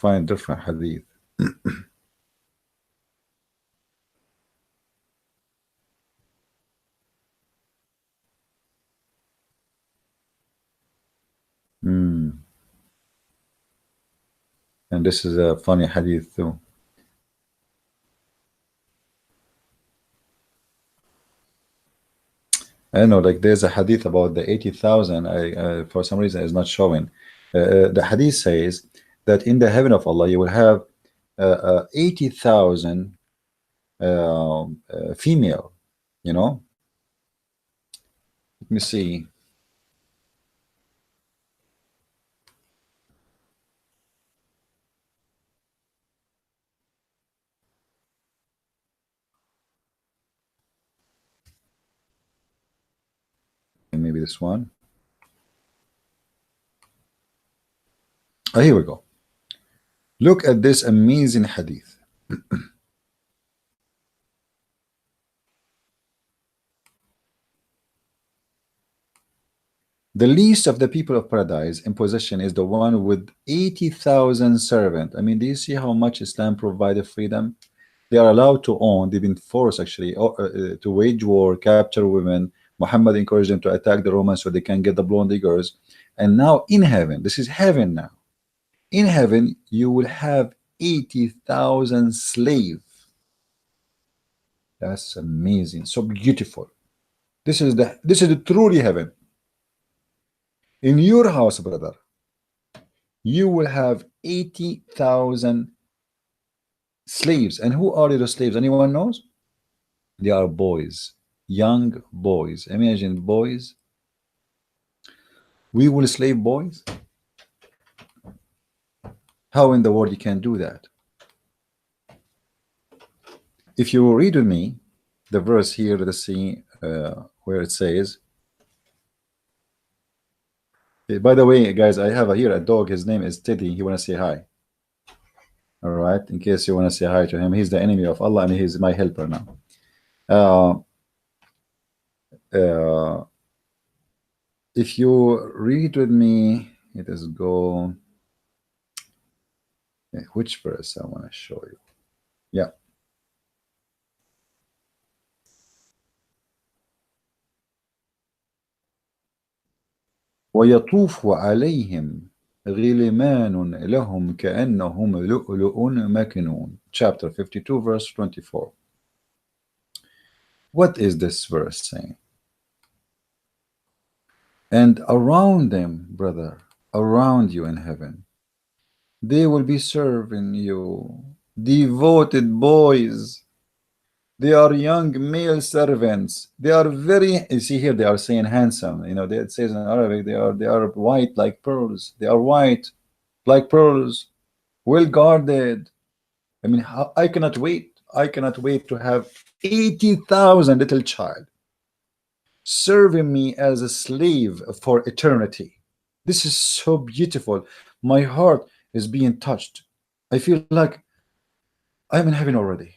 find different hadith. And this is a funny hadith too. I know, like there's a hadith about the 80,000. I for some reason is not showing. The hadith says that in the heaven of Allah you will have 80,000 female. You know, let me see. Maybe this one. Oh, here we go. Look at this amazing hadith. The least of the people of paradise in possession is the one with 80,000 servants. I mean, do you see how much Islam provided freedom? They are allowed to own, they've been forced actually to wage war, capture women. Muhammad encouraged them to attack the Romans so they can get the blonde diggers. And now in heaven, this is heaven now. In heaven, you will have 80,000 slaves. That's amazing, so beautiful. This is the truly heaven. In your house, brother, you will have 80,000 slaves. And who are the slaves? Anyone knows? They are boys, young boys. Imagine boys. We will slave boys. How in the world you can do that? If you read with me the verse here, let's see where it says. By the way, guys, I have here a dog. His name is Teddy. He want to say hi. All right, in case you want to say hi to him. He's the enemy of Allah and he's my helper now. If you read with me, it is go. Which verse I want to show you? Yeah. ويطوف عليهم غلمان لهم كأنهم لؤلؤ مكنون. Chapter 52, verse 24. What is this verse saying? And around them, brother, around you in heaven, they will be serving you devoted boys. They are young male servants. They are very, you see here they are saying handsome. You know, it says in Arabic they are white like pearls. They are white like pearls, well guarded. I mean, I cannot wait. I cannot wait to have 80,000 little child serving me as a slave for eternity. This is so beautiful. My heart is being touched. I feel like I'm in heaven already.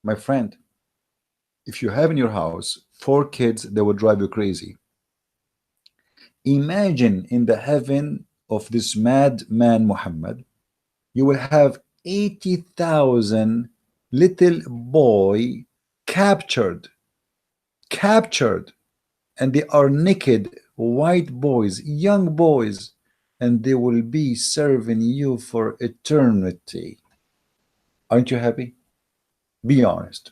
My friend, if you have in your house 4 kids, they will drive you crazy. Imagine in the heaven of this madman Muhammad, you will have 80,000 little boy captured, and they are naked, white boys, young boys, and they will be serving you for eternity. Aren't you happy? Be honest.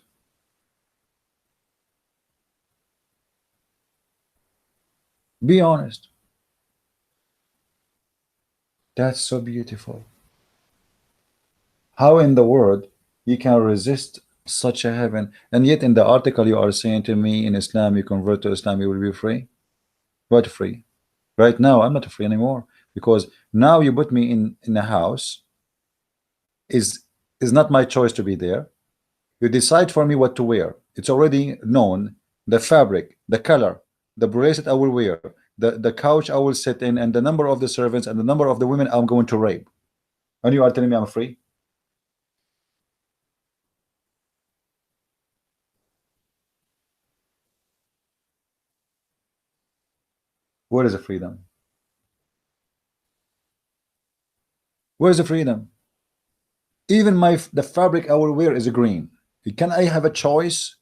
Be honest. That's so beautiful. How in the world you can resist such a heaven? And yet in the article you are saying to me, in Islam, you convert to Islam, you will be free. What free? Right now I'm not free anymore, because now you put me in a house. Is not my choice to be there. You decide for me what to wear. It's already known, the fabric, the color, the bracelet I will wear, the couch I will sit in, and the number of the servants and the number of the women I'm going to rape. And you are telling me I'm free? Where is the freedom? Where's the freedom? Even the fabric I will wear is green. Can I have a choice?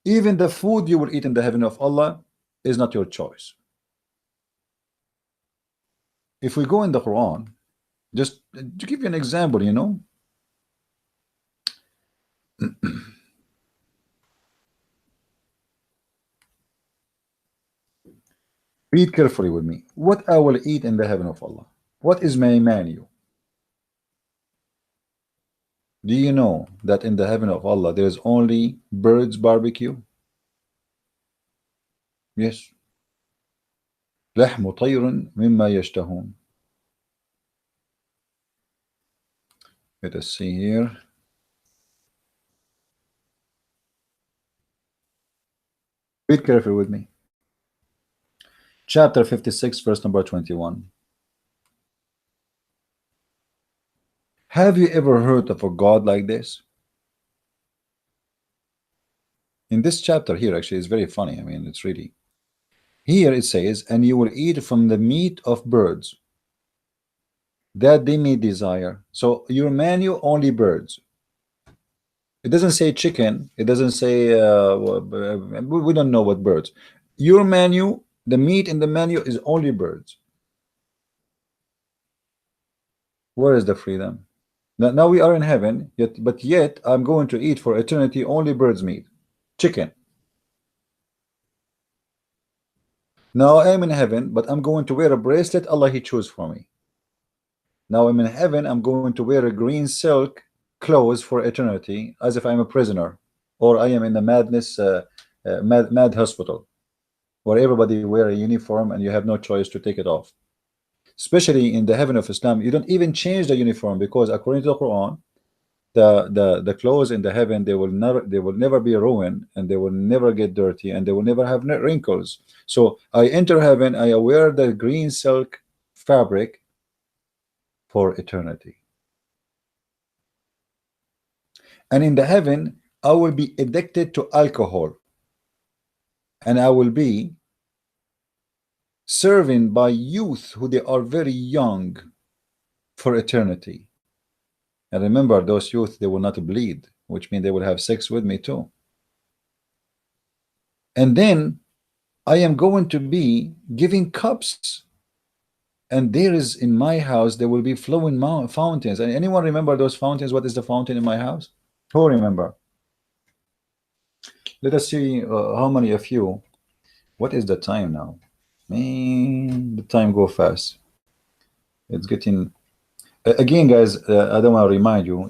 Even the food you will eat in the heaven of Allah is not your choice. If we go in the Quran, just to give you an example, you know, read carefully with me. What I will eat in the heaven of Allah? What is my menu? Do you know that in the heaven of Allah there is only birds barbecue? Yes. لحم طير مما يشتهون. Let us see here. Read carefully with me. Chapter 56, verse number 21. Have you ever heard of a God like this? In this chapter here, actually, it's very funny. I mean, it's really. Here it says, and you will eat from the meat of birds that they may desire. So your menu only birds. It doesn't say chicken. It doesn't say we don't know what birds. Your menu, the meat in the menu is only birds. Where is the freedom? Now we are in heaven, but yet I'm going to eat for eternity only birds meat, chicken. Now I'm in heaven, but I'm going to wear a bracelet Allah He chose for me. Now I'm in heaven, I'm going to wear a green silk clothes for eternity, as if I'm a prisoner, or I am in the mad hospital, where everybody wear a uniform and you have no choice to take it off. Especially in the heaven of Islam, you don't even change the uniform, because according to the Quran, the clothes in the heaven, they will never be ruined, and they will never get dirty, and they will never have wrinkles. So I enter heaven, I wear the green silk fabric for eternity. And in the heaven, I will be addicted to alcohol, and I will be serving by youth who they are very young for eternity. And remember, those youth, they will not bleed, which means they will have sex with me too. And then I am going to be giving cups, and there is in my house there will be flowing fountains. And anyone remember those fountains? What is the fountain in my house? Who remember? Let us see how many of you. What is the time now? Man, the time go fast. It's getting again, guys. I don't want to remind you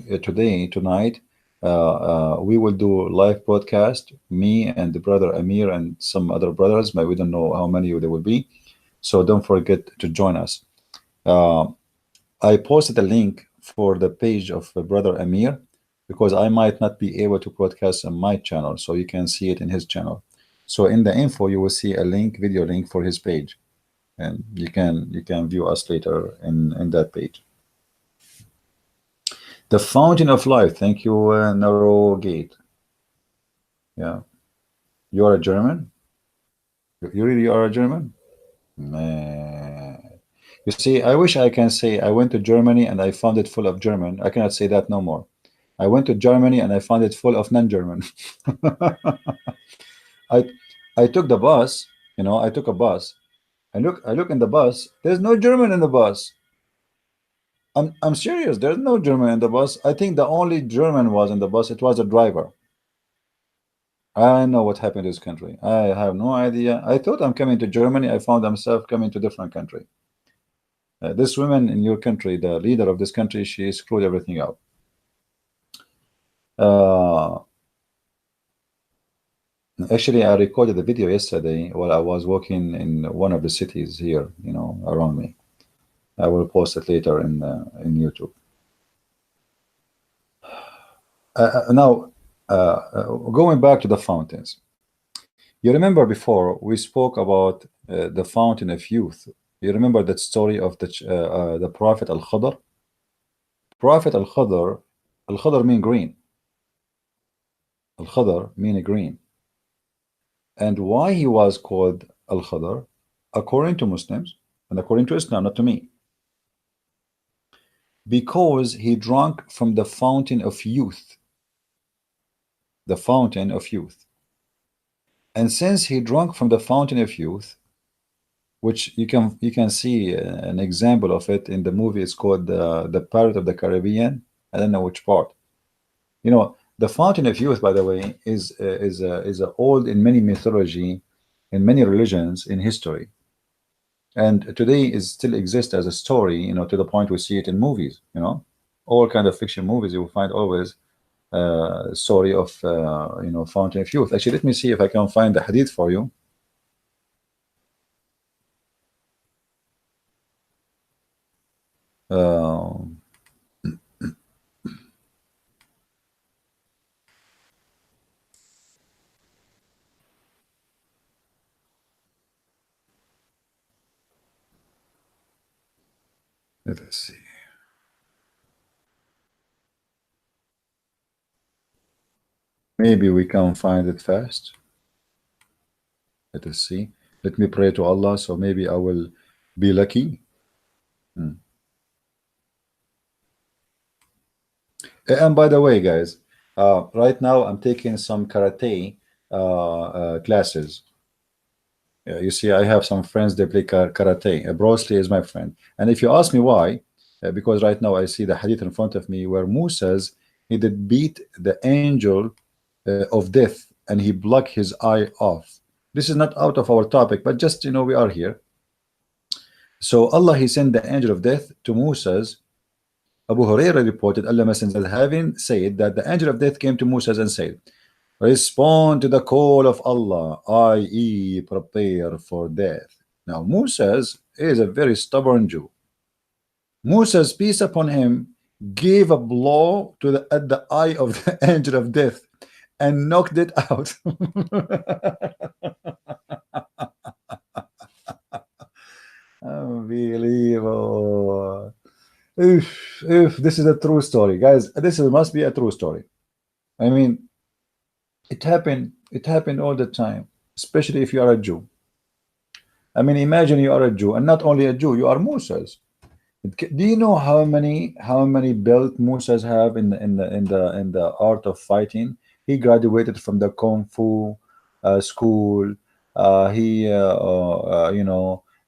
tonight we will do live broadcast, me and the brother Amir and some other brothers, but we don't know how many there will be, so don't forget to join us. I posted a link for the page of brother Amir, because I might not be able to broadcast on my channel, so you can see it in his channel. So in the info you will see a link, video link for his page, and you can view us later in that page. The fountain of life. Thank you, Narrow Gate. Yeah, you are a German. You really are a German, man. You see, I wish I can say I went to Germany and I found it full of German. I cannot say that no more. I went to Germany and I found it full of non-German. I took the bus. You know, I took a bus. I look in the bus. There's no German in the bus. I'm serious. There's no German in the bus. I think the only German was in the bus. It was a driver. I know what happened to this country. I have no idea. I thought I'm coming to Germany. I found myself coming to a different country. This woman in your country, the leader of this country, she screwed everything up. Actually, I recorded a video yesterday while I was walking in one of the cities here, you know, around me. I will post it later in YouTube. Now, going back to the fountains. You remember before we spoke about the fountain of youth. You remember that story of the Prophet Al-Khadr? Prophet Al-Khadr mean green. Al-Khadr mean green. And why he was called Al-Khadr, according to Muslims and according to Islam, not to me. because he drank from the fountain of youth, the fountain of youth. And since he drank from the fountain of youth, which you can see an example of it in the movie. It's called the Pirate of the Caribbean. I don't know which part. You know, the fountain of youth, by the way, is old in many mythology, in many religions, in history, and today is still exists as a story. You know, to the point we see it in movies. You know, all kind of fiction movies, you will find always story of fountain of youth. Actually, let me see if I can find the hadith for you. Uh, let us see. Maybe we can find it fast. Let us see. Let me pray to Allah, so maybe I will be lucky. And by the way, guys, right now I'm taking some karate classes. You see, I have some friends, they play karate. Bruce Lee is my friend. And if you ask me why, because right now I see the hadith in front of me where Musa says he did beat the angel of death and he blocked his eye off. This is not out of our topic, but just, we are here. So Allah, he sent the angel of death to Musa's. Abu Hurairah reported, Allah Messenger having said that the angel of death came to Musa and said, respond to the call of Allah, i.e. prepare for death. Now Musa is a very stubborn Jew. Musa's peace upon him gave a blow to at the eye of the angel of death and knocked it out. Unbelievable. If this is a true story, guys, must be a true story. I mean, it happened all the time, especially if you are a Jew. I mean, imagine you are a Jew, and not only a Jew, you are Musas. Do you know how many belt Musas have in the art of fighting? He graduated from the Kung Fu school.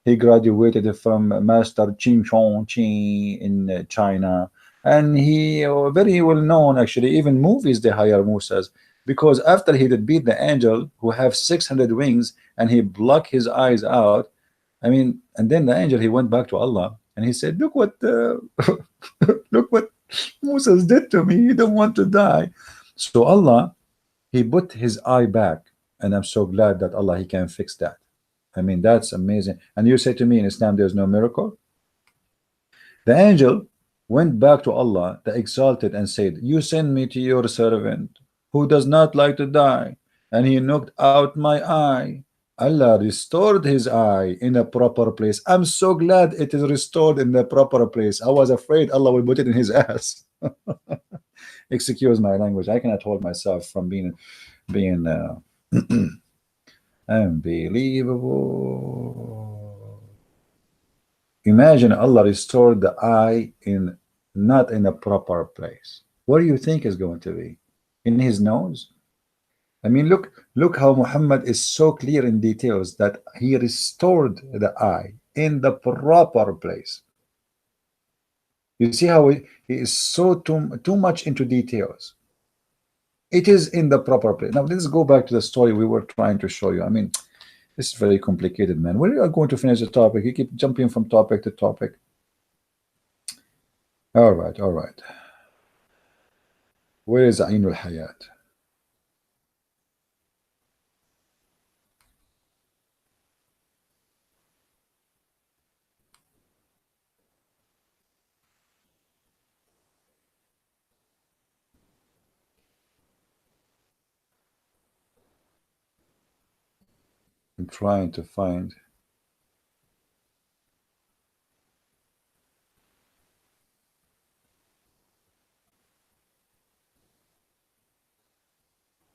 He graduated from Master Ching Chong Chi in China, and he very well known. Actually, even movies they hire Musas because after he did beat the angel who have 600 wings and he blocked his eyes out. I mean, and then the angel he went back to Allah and he said, "Look what look what Moses did to me. He don't want to die." So Allah, he put his eye back, and I'm so glad that Allah he can fix that. I mean, that's amazing. And you say to me in Islam there's no miracle? The angel went back to Allah, the exalted, and said, "You send me to your servant who does not like to die, and he knocked out my eye." Allah restored his eye in a proper place. I'm so glad it is restored in the proper place. I was afraid Allah will put it in his ass. Excuse my language. I cannot hold myself from being unbelievable. Imagine Allah restored the eye not in a proper place. What do you think is going to be? In his nose? I mean, look how Muhammad is so clear in details that he restored the eye in the proper place. You see how he is so too much into details. It is in the proper place. Now let's go back to the story we were trying to show you. I mean, this is very complicated, man. When are you going to finish the topic? You keep jumping from topic to topic. All right. Where is Ainul Hayat? I'm trying to find.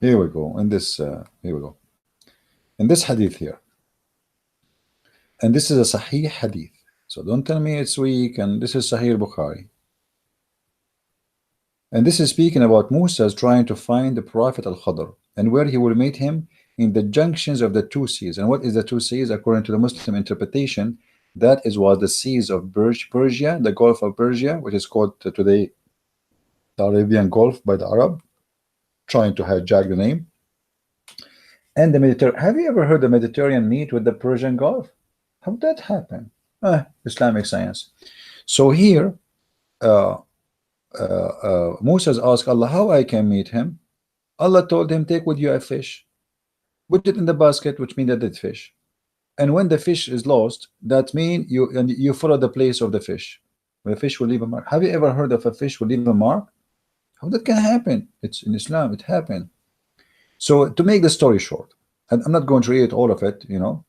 Here we go. In this, here we go. In this hadith here, and this is a Sahih hadith. So don't tell me it's weak. And this is Sahih Bukhari. And this is speaking about Musa trying to find the Prophet Al-Khadr and where he will meet him in the junctions of the two seas. And what is the two seas? According to the Muslim interpretation, that is was the seas of Persia, the Gulf of Persia, which is called today the Arabian Gulf by the Arab, trying to hijack the name, and the Mediterranean. Have you ever heard the Mediterranean meet with the Persian Gulf? How did that happen? Islamic science. So here, Moses asked Allah how I can meet him. Allah told him, take with you a fish, put it in the basket, which means a dead fish. And when the fish is lost, that means you follow the place of the fish. The fish will leave a mark. Have you ever heard of a fish will leave a mark? How that can happen? It's in Islam, it happened. So to make the story short, and I'm not going to read all of it, you know.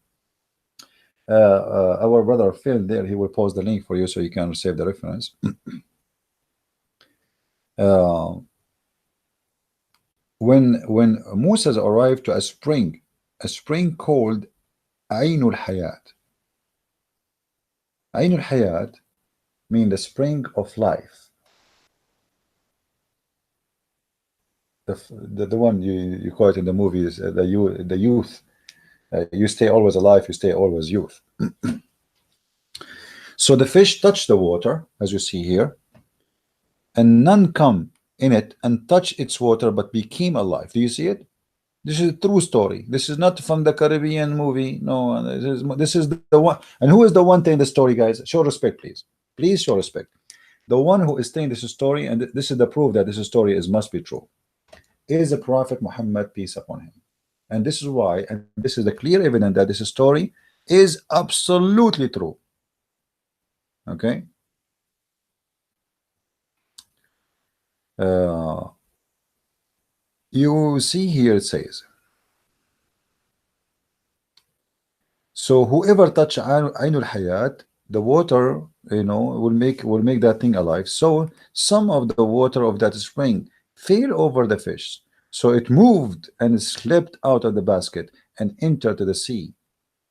Our brother Phil there, he will post the link for you so you can save the reference. When Moses arrived to a spring called Ainul Hayat. Ainul Hayat means the spring of life. The one you call it in the movies, the youth. You stay always alive, you stay always youth. So the fish touched the water, as you see here, and none come in it and touch its water but became alive. Do you see it? This is a true story. This is not from the Caribbean movie. No, this is the one. And who is the one telling the story, guys? Show respect, please. Please show respect. The one who is telling this story, and this is the proof that this story must be true, is the Prophet Muhammad, peace upon him. And this is why, and this is the clear evidence that this story is absolutely true. Okay. You see here it says, so whoever touch Ainul Hayat, the water, you know, will make that thing alive. So some of the water of that spring fell over the fish, so it moved and slipped out of the basket and entered the sea.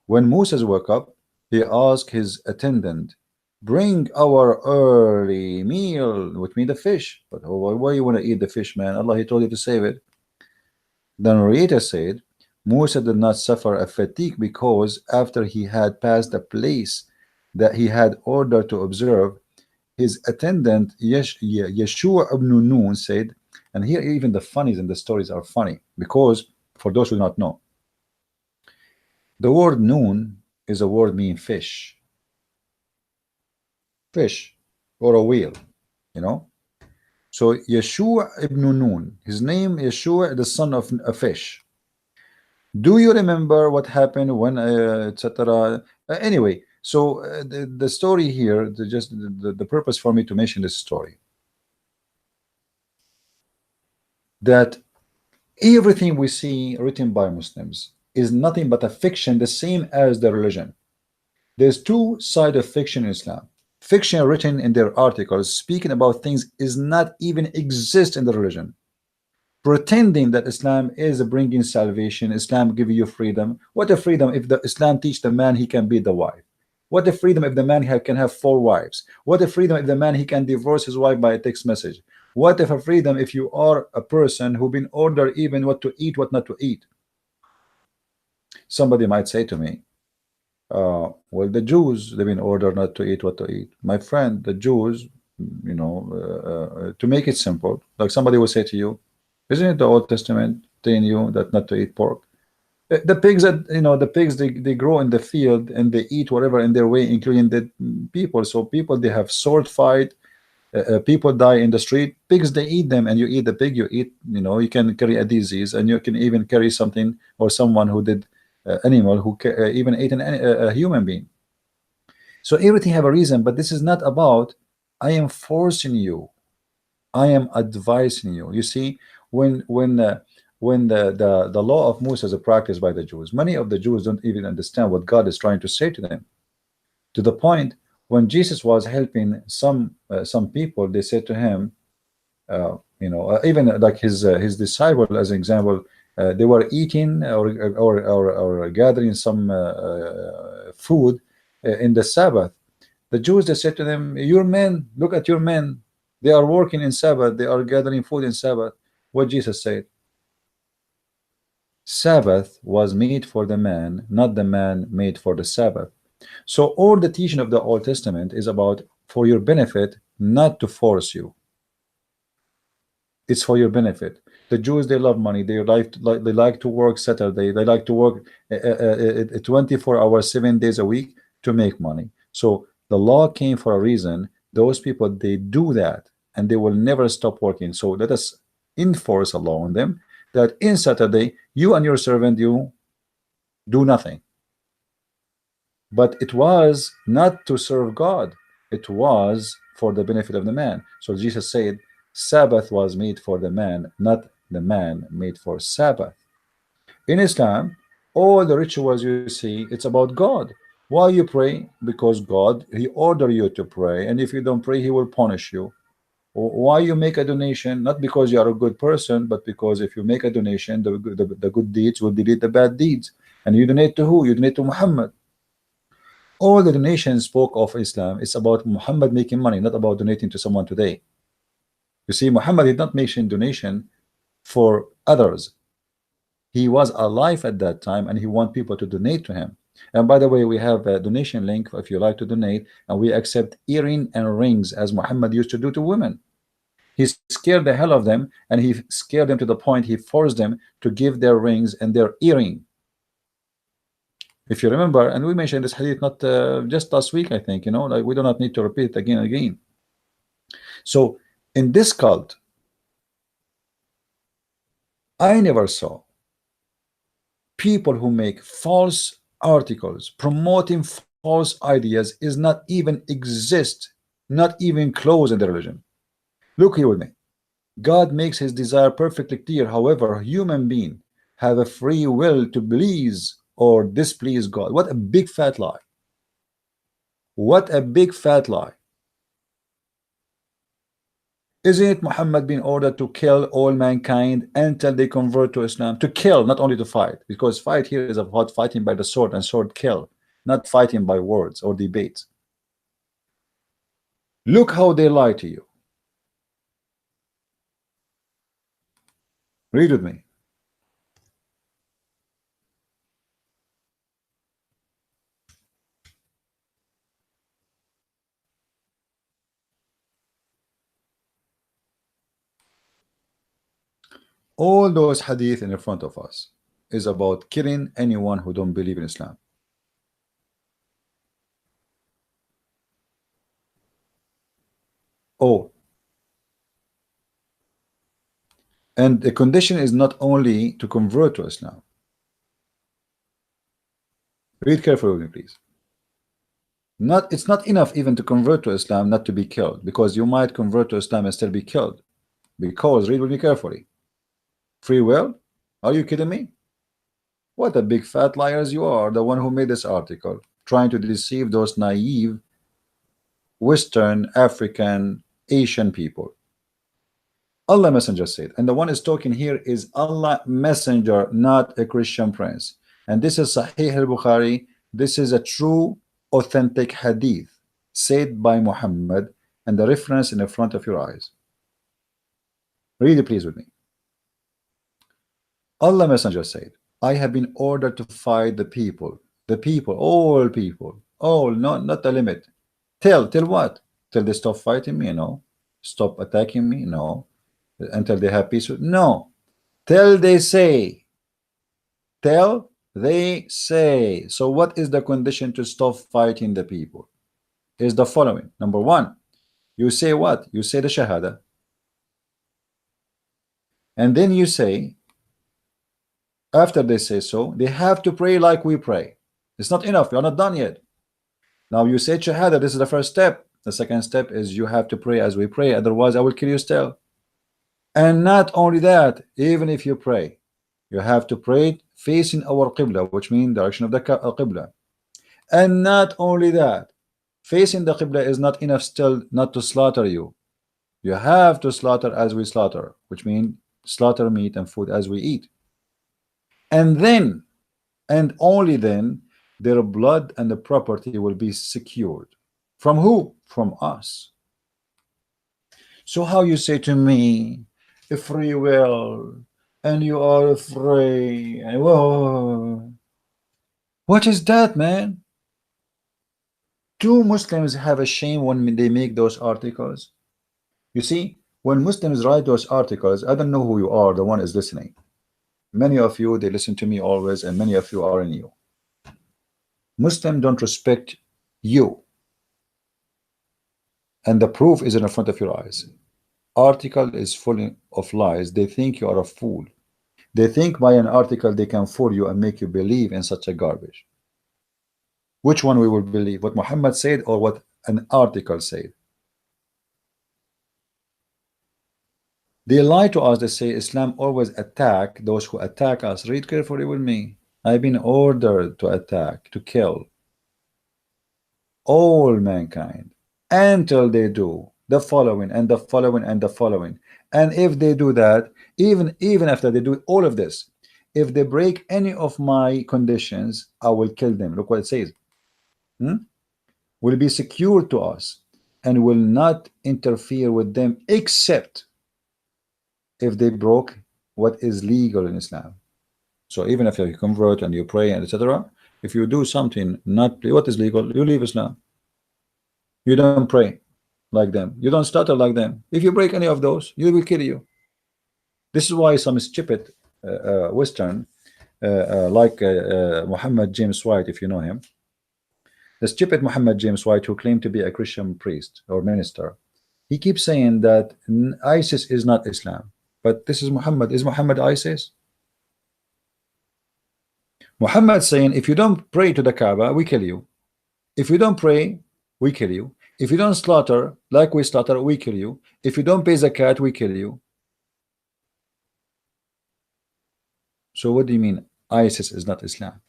When Moses woke up, he asked his attendant, bring our early meal, which means the fish. But why you want to eat the fish, man? Allah, he told you to save it. The narrator said, Musa did not suffer a fatigue because after he had passed the place that he had ordered to observe, his attendant Yeshua ibn Nun said, and here even the funnies in the stories are funny, because for those who do not know, the word Nun is a word meaning fish or a whale, you know. So Yeshua ibn Nun, his name Yeshua, the son of a fish. Do you remember what happened when etc. Anyway, so the story here, the purpose for me to mention this story, that everything we see written by Muslims is nothing but a fiction, the same as the religion. There's two sides of fiction in Islam. Fiction written in their articles speaking about things is not even exist in the religion. Pretending that Islam is bringing salvation, Islam give you freedom. What a freedom if the Islam teach the man he can beat the wife? What a freedom if the man can have 4 wives? What a freedom if the man he can divorce his wife by a text message? What if a freedom if you are a person who been ordered even what to eat, what not to eat? Somebody might say to me, well, the Jews, they've been ordered not to eat what to eat. My friend, the Jews, you know, to make it simple, like somebody will say to you, isn't it the Old Testament telling you that not to eat pork? The pigs that, you know, the pigs, they grow in the field and they eat whatever in their way, including the people. So people, they have sword fight, people die in the street, pigs, they eat them, and you eat the pig, you eat, you know, you can carry a disease, and you can even carry something, or someone who did animal who even ate a human being. So everything have a reason, but this is not about I am forcing you, I am advising you. You see, when the law of Moses is practiced by the Jews, many of the Jews don't even understand what God is trying to say to them, to the point when Jesus was helping some people, they said to him, you know, even like his disciple, as an example, they were eating or gathering some food in the Sabbath. The Jews, they said to them, your men, look at your men, They are working in Sabbath. They are gathering food in Sabbath. What Jesus said? Sabbath was made for the man, not the man made for the Sabbath. So all the teaching of the Old Testament is about for your benefit, not to force you. It's for your benefit. The Jews, they love money. They like to work Saturday. They like to work 24 hours, 7 days a week to make money. So the law came for a reason. Those people, they do that, and they will never stop working. So let us enforce a law on them that in Saturday, you and your servant, you do nothing. But it was not to serve God. It was for the benefit of the man. So Jesus said, Sabbath was made for the man, not the man made for Sabbath. In Islam, all the rituals you see, it's about God. Why you pray? Because God, He ordered you to pray, and if you don't pray, He will punish you. Why you make a donation? Not because you are a good person, but because if you make a donation, the good deeds will delete the bad deeds. And you donate to who? You donate to Muhammad. All the donations spoke of Islam. It's about Muhammad making money, not about donating to someone today. You see, Muhammad did not make donation for others. He was alive at that time, and he want people to donate to him. And by the way, we have a donation link if you like to donate, and we accept earring and rings as Muhammad used to do to women. He scared the hell of them, and he scared them to the point he forced them to give their rings and their earring. If you remember, and we mentioned this hadith not just last week, I think, you know, like we do not need to repeat it again and again. So in this cult, I never saw people who make false articles promoting false ideas is not even exist, not even close in the religion. Look here with me. God makes his desire perfectly clear. However, a human being have a free will to please or displease God. What a big fat lie. What a big fat lie. Isn't it Muhammad being ordered to kill all mankind until they convert to Islam? To kill, not only to fight, because fight here is about fighting by the sword, and sword kill, not fighting by words or debates. Look how they lie to you. Read with me. All those hadith in front of us is about killing anyone who don't believe in Islam. Oh, and the condition is not only to convert to Islam. Read carefully with me, please. It's not enough even to convert to Islam not to be killed, because you might convert to Islam and still be killed. Because, read with me carefully, free will? Are you kidding me? What a big fat liars you are, the one who made this article, trying to deceive those naive Western, African, Asian people. Allah Messenger said, and the one is talking here is Allah Messenger, not a Christian prince. And this is Sahih al-Bukhari. This is a true, authentic hadith said by Muhammad, and the reference in the front of your eyes. Read it please with me. Allah Messenger said, I have been ordered to fight the people, all, not the limit. Till what? Till they stop fighting me? No. Stop attacking me? No. Until they have peace? No. Till they say. So what is the condition to stop fighting the people? Is the following. Number one, you say what? You say the Shahada. And then you say, after they say so, they have to pray like we pray. It's not enough. You're not done yet. Now you say Shahada. This is the first step. The second step is you have to pray as we pray. Otherwise, I will kill you still. And not only that, even if you pray, you have to pray facing our Qibla, which means direction of the Qibla. And not only that, facing the Qibla is not enough still not to slaughter you. You have to slaughter as we slaughter, which means slaughter meat and food as we eat. And then, and only then, their blood and the property will be secured. From who? From us. So how you say to me, a free will, and you are free, and whoa, what is that, man? Do Muslims have a shame when they make those articles? You see, when Muslims write those articles, I don't know who you are, the one is listening. Many of you, they listen to me always, and many of you are in you. Muslims don't respect you. And the proof is in front of your eyes. Article is full of lies. They think you are a fool. They think by an article they can fool you and make you believe in such a garbage. Which one we will believe? What Muhammad said or what an article said? They lie to us. They say Islam always attack those who attack us. Read carefully with me. I've been ordered to attack, to kill all mankind until they do the following and the following and the following. And if they do that, even after they do all of this, if they break any of my conditions, I will kill them. Look what it says. Will be secure to us and will not interfere with them except if they broke what is legal in Islam. So even if you convert and you pray and etc., if you do something not what is legal, you leave Islam. You don't pray like them. You don't stutter like them. If you break any of those, you will kill you. This is why some stupid Western, like Muhammad James White, if you know him, the stupid Muhammad James White, who claimed to be a Christian priest or minister, he keeps saying that ISIS is not Islam. But this is Muhammad. Is Muhammad ISIS? Muhammad saying, if you don't pray to the Kaaba, we kill you. If you don't pray, we kill you. If you don't slaughter like we slaughter, we kill you. If you don't pay zakat, we kill you. So what do you mean ISIS is not Islam?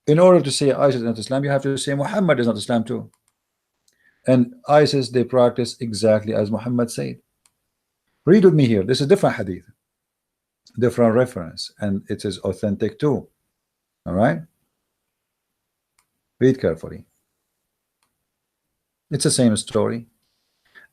In order to say ISIS is not Islam, you have to say Muhammad is not Islam too. And ISIS, they practice exactly as Muhammad said. Read with me here. This is different hadith, different reference, and it is authentic too. All right, read carefully. It's the same story.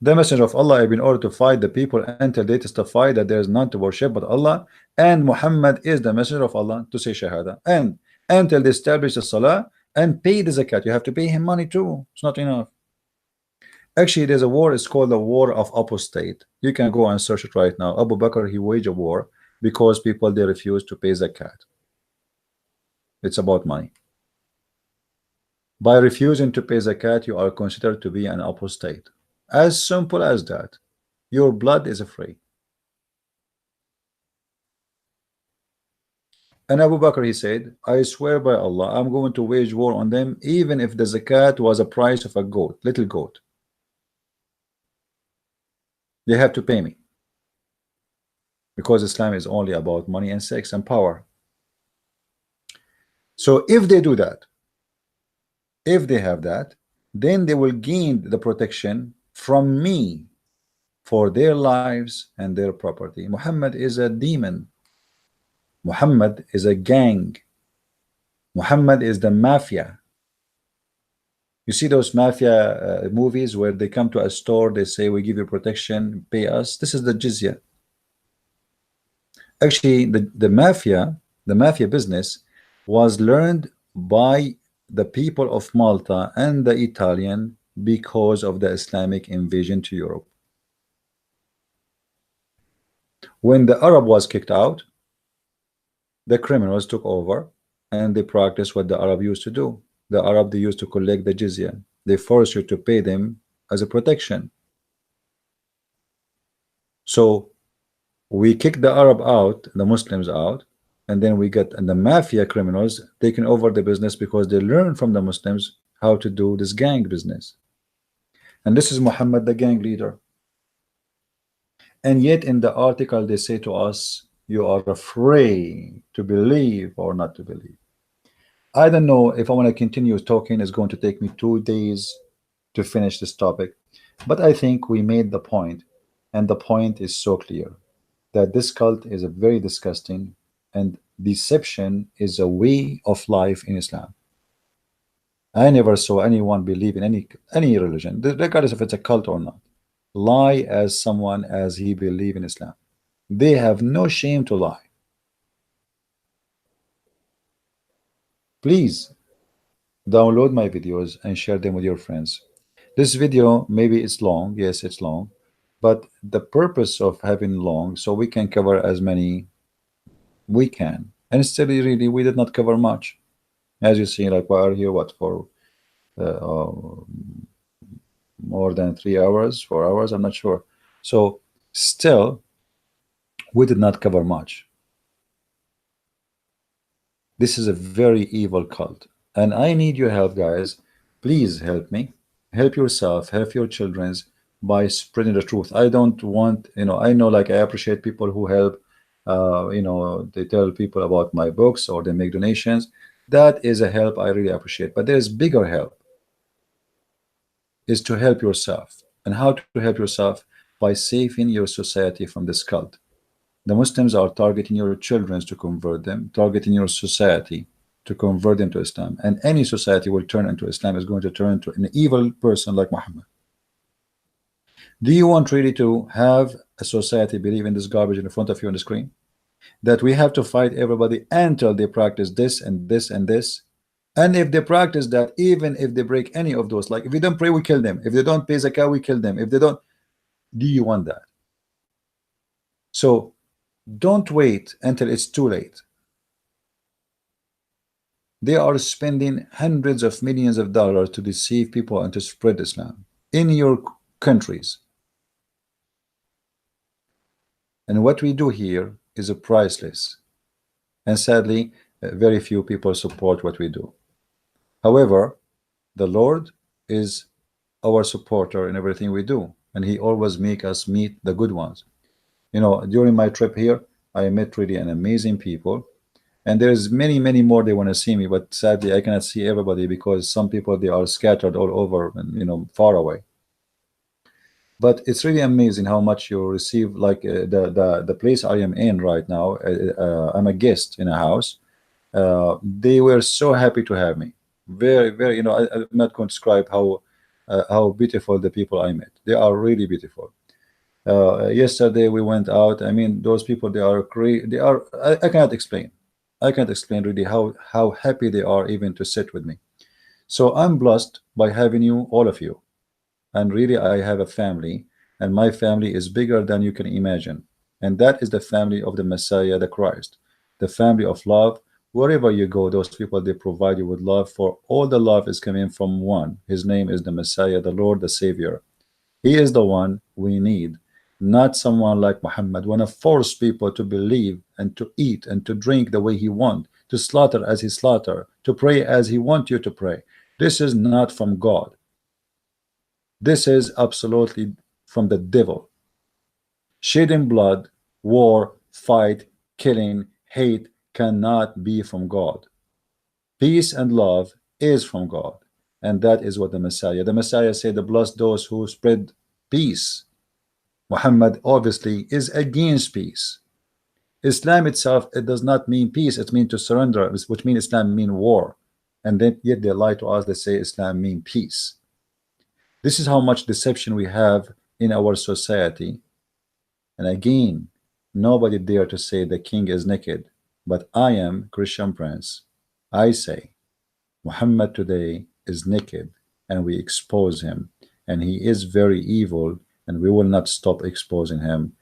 The messenger of Allah have been ordered to fight the people until they testify that there is none to worship but Allah, and Muhammad is the messenger of Allah, to say shahada, and until they establish the salah and pay the zakat. You have to pay him money too. It's not enough. Actually, there's a war. It's called the war of apostate. You can go and search it right now. Abu Bakr, he waged a war because people, they refuse to pay zakat. It's about money. By refusing to pay zakat, you are considered to be an apostate. As simple as that. Your blood is free. And Abu Bakr, he said, I swear by Allah, I'm going to wage war on them, even if the zakat was a price of a goat, little goat. They have to pay me, because Islam is only about money and sex and power. So if they do that, if they have that, then they will gain the protection from me for their lives and their property. Muhammad is a demon. Muhammad is a gang. Muhammad is the mafia. You see those mafia movies where they come to a store, they say, we give you protection, pay us. This is the jizya. Actually, the mafia business was learned by the people of Malta and the Italian because of the Islamic invasion to Europe. When the Arab was kicked out, the criminals took over and they practiced what the Arab used to do. The Arab, they used to collect the jizya. They force you to pay them as a protection. So we kick the Arab out, the Muslims out, and then we get the mafia criminals taking over the business because they learn from the Muslims how to do this gang business. And this is Muhammad, the gang leader. And yet in the article they say to us, you are afraid to believe or not to believe. I don't know if I want to continue talking. It's going to take me 2 days to finish this topic, but I think we made the point, and the point is so clear that this cult is a very disgusting, and deception is a way of life in Islam. I never saw anyone believe in any religion, regardless if it's a cult or not, lie as someone as he believe in Islam. They have no shame to lie. Please download my videos and share them with your friends. This video, maybe it's long, yes, it's long, but the purpose of having long, so we can cover as many we can. And still, really, we did not cover much. As you see, like we are here, what, for uh, more than 3 hours, 4 hours, I'm not sure. So still, we did not cover much. This is a very evil cult, and I need your help, guys. Please help me, help yourself, help your children's by spreading the truth. I don't want, I know, like, I appreciate people who help. They tell people about my books or they make donations. That is a help I really appreciate. But there is bigger help, is to help yourself. And how to help yourself? By saving your society from this cult. The Muslims are targeting your children to convert them, targeting your society to convert them to Islam. And any society will turn into Islam is going to turn into an evil person like Muhammad. Do you want really to have a society believe in this garbage in front of you on the screen? That we have to fight everybody until they practice this and this and this. And if they practice that, even if they break any of those, like if we don't pray, we kill them. If they don't pay zakah, we kill them. If they don't, do you want that? So don't wait until it's too late. They are spending hundreds of millions of dollars to deceive people and to spread Islam in your countries. And what we do here is priceless. And sadly, very few people support what we do. However, the Lord is our supporter in everything we do, and He always make us meet the good ones. During my trip here, I met really an amazing people, and there's many more they want to see me, but sadly I cannot see everybody because some people, they are scattered all over and far away. But it's really amazing how much you receive. Like the place I am in right now, I'm a guest in a house. They were so happy to have me. Very, I'm not going to describe how beautiful the people I met. They are really beautiful. Yesterday we went out. I mean, those people, they are I cannot explain. I can't explain really how happy they are even to sit with me. So I'm blessed by having you, all of you. And really, I have a family, and my family is bigger than you can imagine. And that is the family of the Messiah, the Christ, the family of love. Wherever you go, those people, they provide you with love, for all the love is coming from one. His name is the Messiah, the Lord, the Savior. He is the one we need, not someone like Muhammad, want to force people to believe and to eat and to drink the way he wants, to slaughter as he slaughter, to pray as he wants you to pray. This is not from God. This is absolutely from the devil. Shedding blood, war, fight, killing, hate cannot be from God. Peace and love is from God. And that is what the Messiah said, bless those who spread peace. Muhammad obviously is against peace. Islam itself, it does not mean peace. It means to surrender, which means Islam mean war. And then yet they lie to us. They say Islam mean peace. This is how much deception we have in our society. And again, nobody dare to say the king is naked. But I am Christian Prince. I say Muhammad today is naked, and we expose him. And he is very evil, and we will not stop exposing him